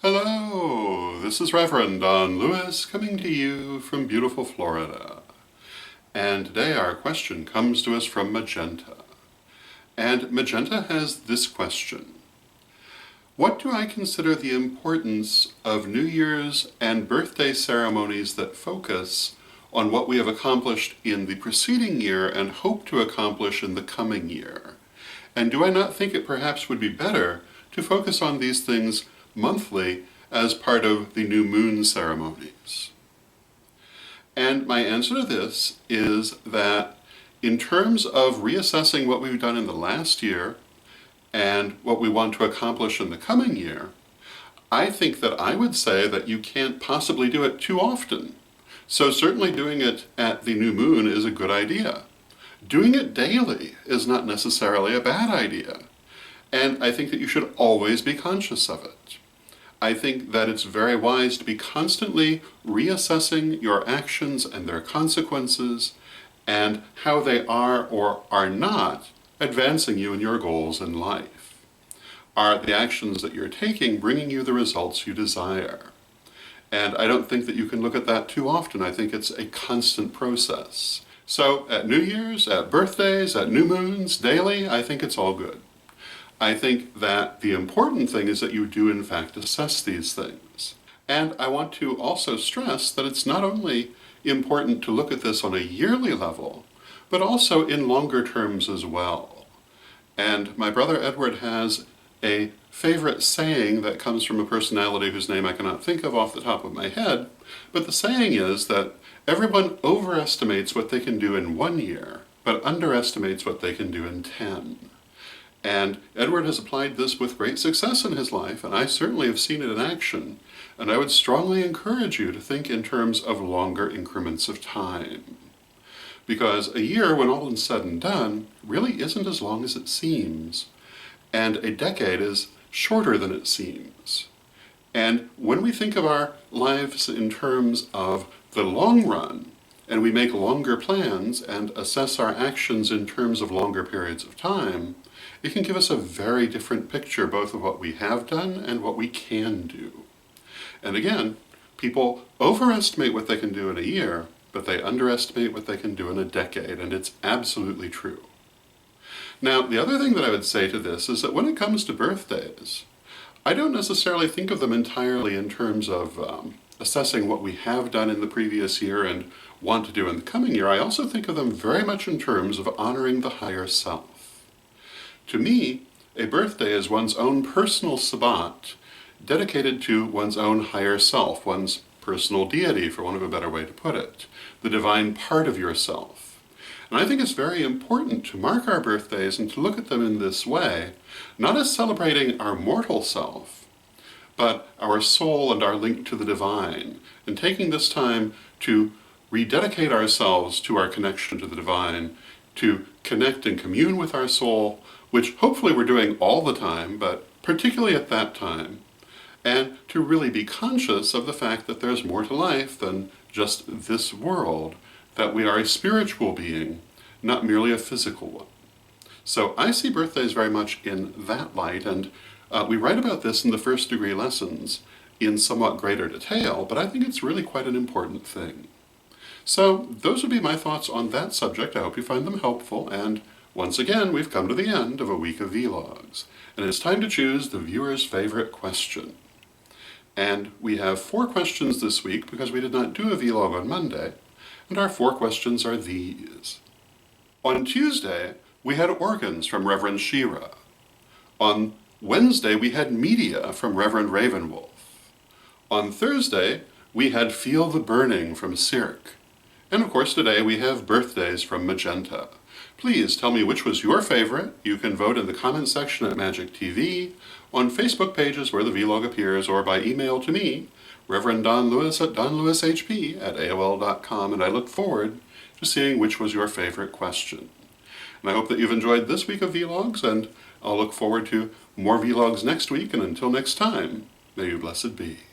Hello, this is Reverend Don Lewis coming to you from beautiful Florida. And today our question comes to us from Magenta. And Magenta has this question. What do I consider the importance of New Year's and birthday ceremonies that focus on what we have accomplished in the preceding year and hope to accomplish in the coming year? And do I not think it perhaps would be better to focus on these things monthly as part of the new moon ceremonies? And my answer to this is that in terms of reassessing what we've done in the last year and what we want to accomplish in the coming year, I think that I would say that you can't possibly do it too often. So certainly doing it at the new moon is a good idea. Doing it daily is not necessarily a bad idea. And I think that you should always be conscious of it. I think that it's very wise to be constantly reassessing your actions and their consequences and how they are or are not advancing you in your goals in life. Are the actions that you're taking bringing you the results you desire? And I don't think that you can look at that too often. I think it's a constant process. So at New Year's, at birthdays, at new moons, daily, I think it's all good. I think that the important thing is that you do in fact assess these things. And I want to also stress that it's not only important to look at this on a yearly level, but also in longer terms as well. And my brother Edward has a favorite saying that comes from a personality whose name I cannot think of off the top of my head, but the saying is that everyone overestimates what they can do in 1 year, but underestimates what they can do in 10. And Edward has applied this with great success in his life, and I certainly have seen it in action, and I would strongly encourage you to think in terms of longer increments of time. Because a year, when all is said and done, really isn't as long as it seems, and a decade is shorter than it seems. And when we think of our lives in terms of the long run, and we make longer plans and assess our actions in terms of longer periods of time, it can give us a very different picture both of what we have done and what we can do. And again, people overestimate what they can do in a year, but they underestimate what they can do in a decade, and it's absolutely true. Now, the other thing that I would say to this is that when it comes to birthdays, I don't necessarily think of them entirely in terms of assessing what we have done in the previous year and want to do in the coming year. I also think of them very much in terms of honoring the higher self. To me, a birthday is one's own personal Sabbat, dedicated to one's own higher self, one's personal deity, for want of a better way to put it, the divine part of yourself. And I think it's very important to mark our birthdays and to look at them in this way, not as celebrating our mortal self, but our soul and our link to the divine, and taking this time to rededicate ourselves to our connection to the divine, to connect and commune with our soul, which hopefully we're doing all the time, but particularly at that time, and to really be conscious of the fact that there's more to life than just this world, that we are a spiritual being, not merely a physical one. So I see birthdays very much in that light, and we write about this in the first degree lessons in somewhat greater detail, but I think it's really quite an important thing. So those would be my thoughts on that subject. I hope you find them helpful, and once again, we've come to the end of a week of vlogs, and it's time to choose the viewer's favorite question. And we have 4 questions this week because we did not do a vlog on Monday, and our 4 questions are these. On Tuesday, we had organs from Reverend Shira. On Wednesday, we had media from Reverend Ravenwolf. On Thursday, we had Feel the Burning from Cirque. And of course today we have birthdays from Magenta. Please tell me which was your favorite. You can vote in the comments section at Magic TV, on Facebook pages where the vlog appears, or by email to me, Reverend Don Lewis at donlewishp@aol.com, and I look forward to seeing which was your favorite question. And I hope that you've enjoyed this week of vlogs, and I'll look forward to more vlogs next week, and until next time, may you blessed be.